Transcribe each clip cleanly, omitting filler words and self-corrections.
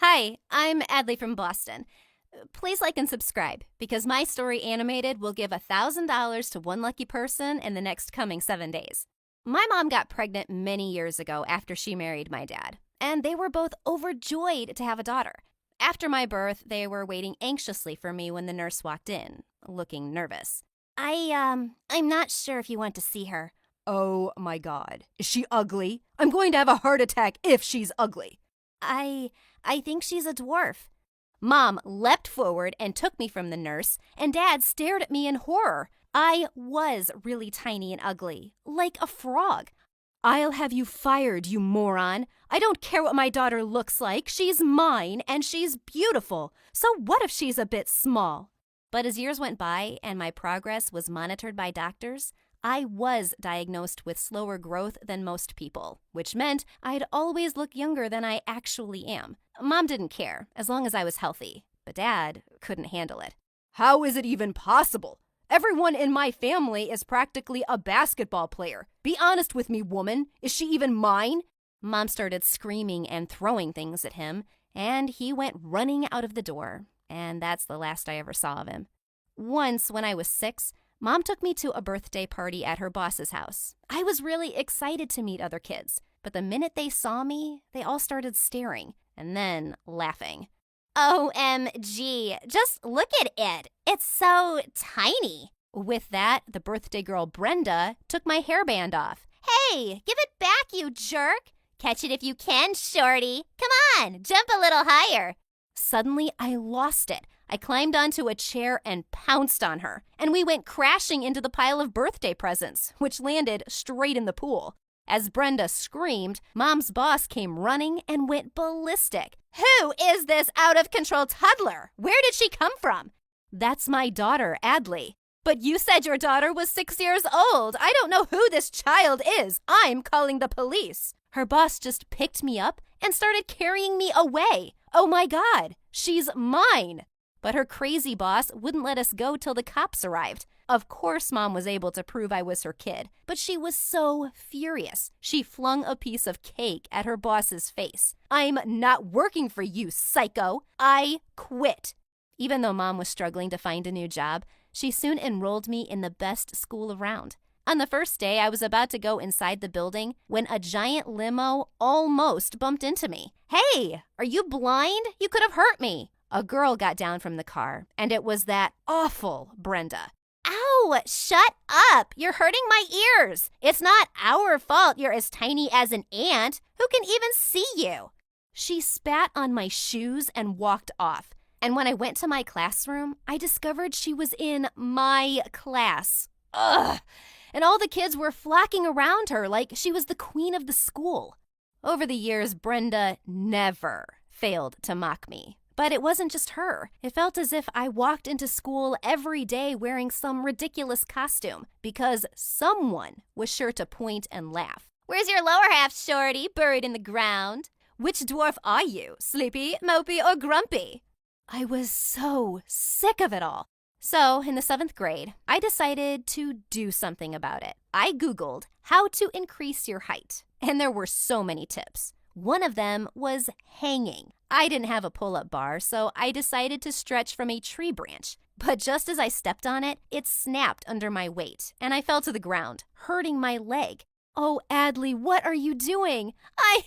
Hi, I'm Adley from Boston. Please like and subscribe because my story animated will give $1,000 to one lucky person in the next coming 7 days. My mom got pregnant many years ago after she married my dad, and they were both overjoyed to have a daughter. After my birth, they were waiting anxiously for me when the nurse walked in, looking nervous. I'm not sure if you want to see her. Oh my God. Is she ugly? I'm going to have a heart attack if she's ugly. I think she's a dwarf. Mom leapt forward and took me from the nurse, and Dad stared at me in horror. I was really tiny and ugly, like a frog. I'll have you fired, you moron. I don't care what my daughter looks like. She's mine, and she's beautiful. So what if she's a bit small? But as years went by and my progress was monitored by doctors, I was diagnosed with slower growth than most people, which meant I'd always look younger than I actually am. Mom didn't care, as long as I was healthy, but Dad couldn't handle it. How is it even possible? Everyone in my family is practically a basketball player. Be honest with me, woman. Is she even mine? Mom started screaming and throwing things at him, and he went running out of the door, and that's the last I ever saw of him. Once, when I was 6, Mom took me to a birthday party at her boss's house. I was really excited to meet other kids, but the minute they saw me, they all started staring and then laughing. OMG, just look at it. It's so tiny. With that, the birthday girl Brenda took my hairband off. Hey, give it back, you jerk. Catch it if you can, shorty. Come on, jump a little higher. Suddenly, I lost it. I climbed onto a chair and pounced on her, and we went crashing into the pile of birthday presents, which landed straight in the pool. As Brenda screamed, Mom's boss came running and went ballistic. Who is this out-of-control toddler? Where did she come from? That's my daughter, Adley. But you said your daughter was 6 years old. I don't know who this child is. I'm calling the police. Her boss just picked me up and started carrying me away. Oh my God, she's mine. But her crazy boss wouldn't let us go till the cops arrived. Of course, Mom was able to prove I was her kid, but she was so furious. She flung a piece of cake at her boss's face. I'm not working for you, psycho. I quit. Even though Mom was struggling to find a new job, she soon enrolled me in the best school around. On the first day, I was about to go inside the building when a giant limo almost bumped into me. Hey, are you blind? You could have hurt me. A girl got down from the car, and it was that awful Brenda. Ow! Shut up! You're hurting my ears! It's not our fault you're as tiny as an ant. Who can even see you? She spat on my shoes and walked off. And when I went to my classroom, I discovered she was in my class. Ugh! And all the kids were flocking around her like she was the queen of the school. Over the years, Brenda never failed to mock me. But it wasn't just her. It felt as if I walked into school every day wearing some ridiculous costume because someone was sure to point and laugh. Where's your lower half, shorty, buried in the ground? Which dwarf are you, sleepy, mopey, or grumpy? I was so sick of it all. So, in the 7th grade, I decided to do something about it. I Googled how to increase your height, and there were so many tips. One of them was hanging. I didn't have a pull-up bar, so I decided to stretch from a tree branch. But just as I stepped on it, it snapped under my weight, and I fell to the ground, hurting my leg. Oh, Adley, what are you doing? I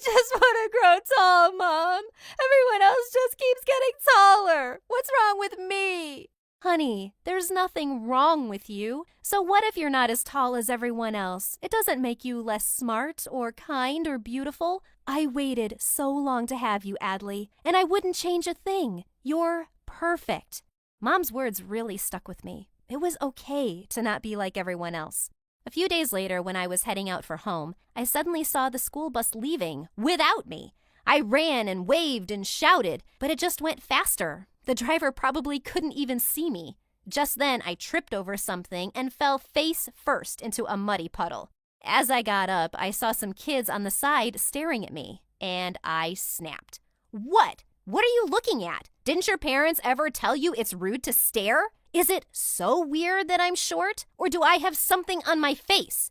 just want to grow tall, Mom. Everyone else just keeps getting taller. What's wrong with me? Honey, there's nothing wrong with you. So what if you're not as tall as everyone else? It doesn't make you less smart or kind or beautiful. I waited so long to have you, Adley, and I wouldn't change a thing. You're perfect. Mom's words really stuck with me. It was okay to not be like everyone else. A few days later, when I was heading out for home, I suddenly saw the school bus leaving without me. I ran and waved and shouted, but it just went faster. The driver probably couldn't even see me. Just then, I tripped over something and fell face first into a muddy puddle. As I got up, I saw some kids on the side staring at me, and I snapped. What? What are you looking at? Didn't your parents ever tell you it's rude to stare? Is it so weird that I'm short, or do I have something on my face?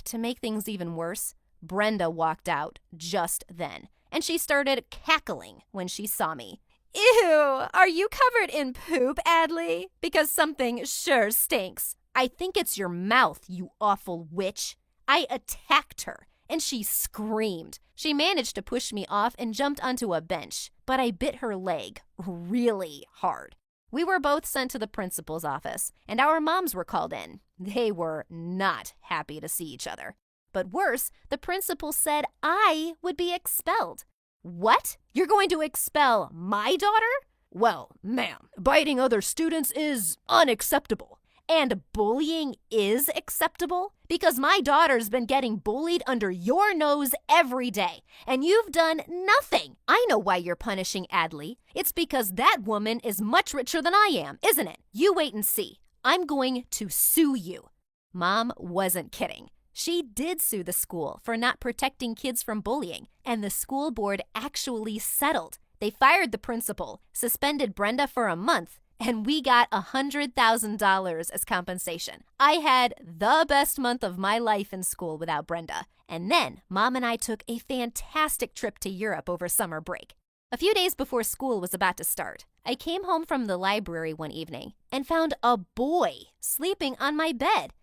To make things even worse, Brenda walked out just then. and she started cackling when she saw me. Ew, are you covered in poop, Adley? Because something sure stinks. I think it's your mouth, you awful witch. I attacked her, and she screamed. She managed to push me off and jumped onto a bench, but I bit her leg really hard. We were both sent to the principal's office, and our moms were called in. They were not happy to see each other. But worse, the principal said I would be expelled. What? You're going to expel my daughter? Well, ma'am, biting other students is unacceptable. And bullying is acceptable? Because my daughter's been getting bullied under your nose every day, and you've done nothing. I know why you're punishing Adley. It's because that woman is much richer than I am, isn't it? You wait and see. I'm going to sue you. Mom wasn't kidding. She did sue the school for not protecting kids from bullying, and the school board actually settled. They fired the principal, suspended Brenda for a month, and we got $100,000 as compensation. I had the best month of my life in school without Brenda. And then Mom and I took a fantastic trip to Europe over summer break. A few days before school was about to start, I came home from the library one evening and found a boy sleeping on my bed.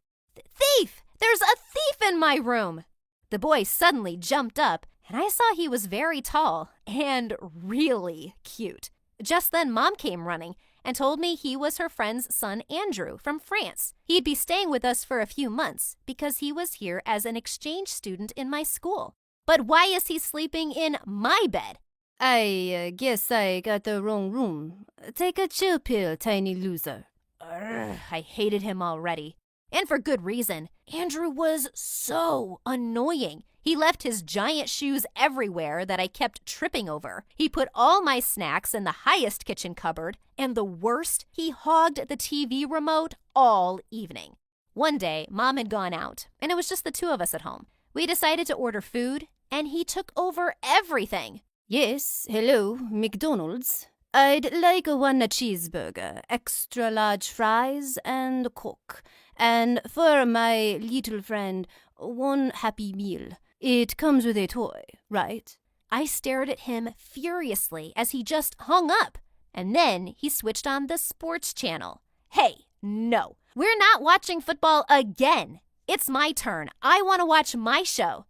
Thief! There's a thief in my room! The boy suddenly jumped up, and I saw he was very tall and really cute. Just then, Mom came running and told me he was her friend's son, Andrew, from France. He'd be staying with us for a few months because he was here as an exchange student in my school. But why is he sleeping in my bed? I guess I got the wrong room. Take a chill pill, tiny loser. I hated him already. And for good reason. Andrew was so annoying. He left his giant shoes everywhere that I kept tripping over. He put all my snacks in the highest kitchen cupboard. And the worst, he hogged the TV remote all evening. One day, Mom had gone out, and it was just the two of us at home. We decided to order food, and he took over everything. Yes, hello, McDonald's. I'd like a cheeseburger, extra large fries, and a Coke. And for my little friend, one Happy Meal. It comes with a toy, right? I stared at him furiously as he just hung up. And then he switched on the sports channel. Hey, no, we're not watching football again. It's my turn. I want to watch my show.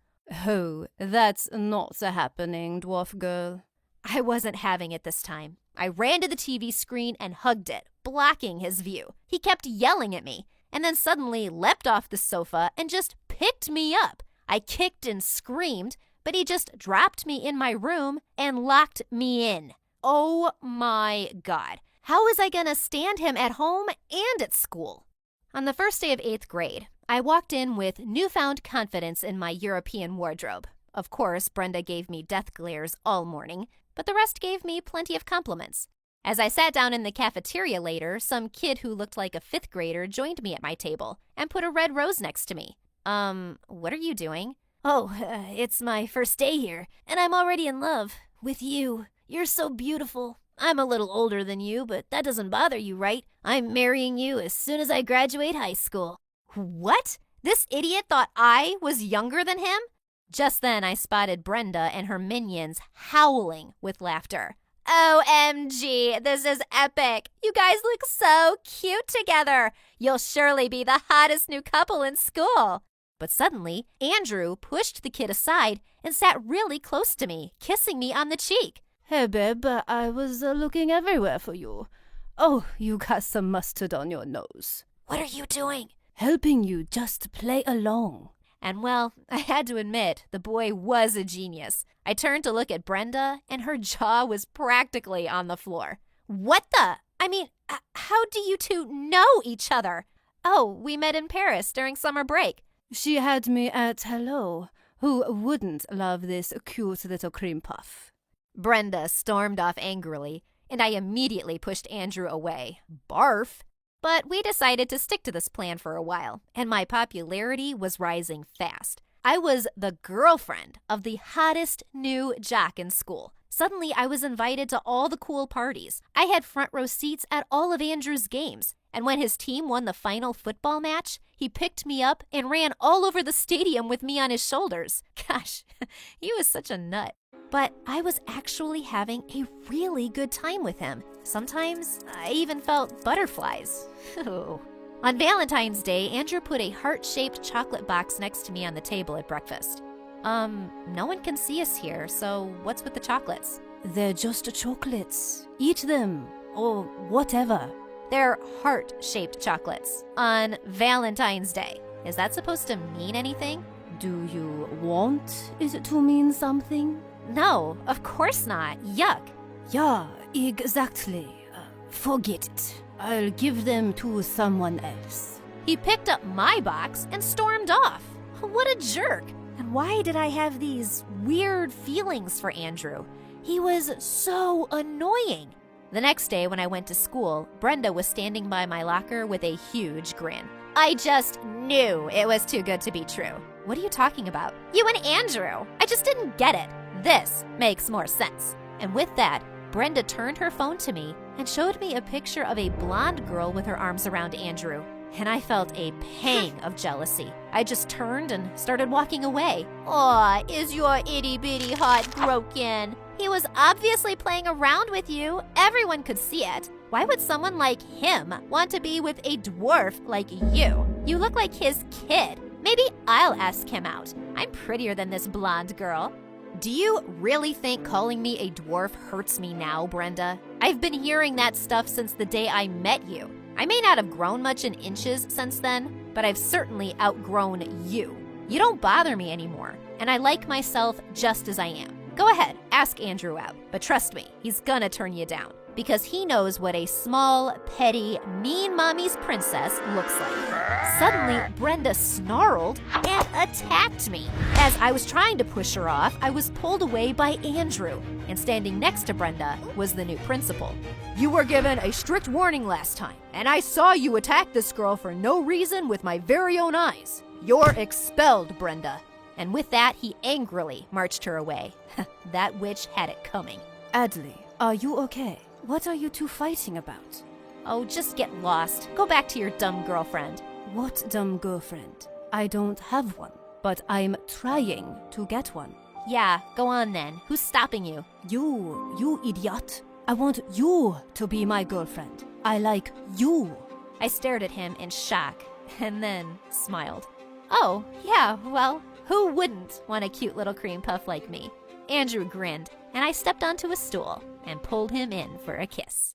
Oh, that's not happening, dwarf girl. I wasn't having it this time. I ran to the TV screen and hugged it, blocking his view. He kept yelling at me, and then suddenly leapt off the sofa and just picked me up. I kicked and screamed, but he just dropped me in my room and locked me in. Oh my God. How was I gonna stand him at home and at school? On the first day of 8th grade, I walked in with newfound confidence in my European wardrobe. Of course, Brenda gave me death glares all morning, but the rest gave me plenty of compliments. As I sat down in the cafeteria later, some kid who looked like a 5th grader joined me at my table and put a red rose next to me. What are you doing? Oh, it's my first day here, and I'm already in love with you. You're so beautiful. I'm a little older than you, but that doesn't bother you, right? I'm marrying you as soon as I graduate high school. What? This idiot thought I was younger than him? Just then, I spotted Brenda and her minions howling with laughter. OMG, this is epic. You guys look so cute together. You'll surely be the hottest new couple in school. But suddenly, Andrew pushed the kid aside and sat really close to me, kissing me on the cheek. Hey, babe, I was looking everywhere for you. Oh, you got some mustard on your nose. What are you doing? Helping you just play along. And well, I had to admit, the boy was a genius. I turned to look at Brenda, and her jaw was practically on the floor. What the? I mean, how do you two know each other? Oh, we met in Paris during summer break. She had me at hello. Who wouldn't love this cute little cream puff? Brenda stormed off angrily, and I immediately pushed Andrew away. Barf! But we decided to stick to this plan for a while, and my popularity was rising fast. I was the girlfriend of the hottest new jock in school. Suddenly, I was invited to all the cool parties. I had front row seats at all of Andrew's games. And when his team won the final football match, he picked me up and ran all over the stadium with me on his shoulders. Gosh, he was such a nut. But I was actually having a really good time with him. Sometimes I even felt butterflies. Ooh. On Valentine's Day, Andrew put a heart-shaped chocolate box next to me on the table at breakfast. No one can see us here, so what's with the chocolates? They're just chocolates. Eat them, or whatever. They're heart-shaped chocolates on Valentine's Day. Is that supposed to mean anything? Do you want it to mean something? No, of course not. Yuck. Yeah, exactly. Forget it. I'll give them to someone else. He picked up my box and stormed off. What a jerk. And why did I have these weird feelings for Andrew? He was so annoying. The next day when I went to school, Brenda was standing by my locker with a huge grin. I just knew it was too good to be true. What are you talking about? You and Andrew. I just didn't get it. This makes more sense. And with that, Brenda turned her phone to me and showed me a picture of a blonde girl with her arms around Andrew. And I felt a pang of jealousy. I just turned and started walking away. Aw, is your itty-bitty heart broken? He was obviously playing around with you. Everyone could see it. Why would someone like him want to be with a dwarf like you? You look like his kid. Maybe I'll ask him out. I'm prettier than this blonde girl. Do you really think calling me a dwarf hurts me now, Brenda? I've been hearing that stuff since the day I met you. I may not have grown much in inches since then, but I've certainly outgrown you. You don't bother me anymore, and I like myself just as I am. Go ahead, ask Andrew out, but trust me, he's gonna turn you down because he knows what a small, petty, mean mommy's princess looks like. Suddenly, Brenda snarled and attacked me. As I was trying to push her off, I was pulled away by Andrew, and standing next to Brenda was the new principal. You were given a strict warning last time, and I saw you attack this girl for no reason with my very own eyes. You're expelled, Brenda. And with that, he angrily marched her away. That witch had it coming. Adley, are you okay? What are you two fighting about? Oh, just get lost. Go back to your dumb girlfriend. What dumb girlfriend? I don't have one, but I'm trying to get one. Yeah, go on then. Who's stopping you? You idiot. I want you to be my girlfriend. I like you. I stared at him in shock and then smiled. Oh, yeah, well, who wouldn't want a cute little cream puff like me? Andrew grinned, and I stepped onto a stool and pulled him in for a kiss.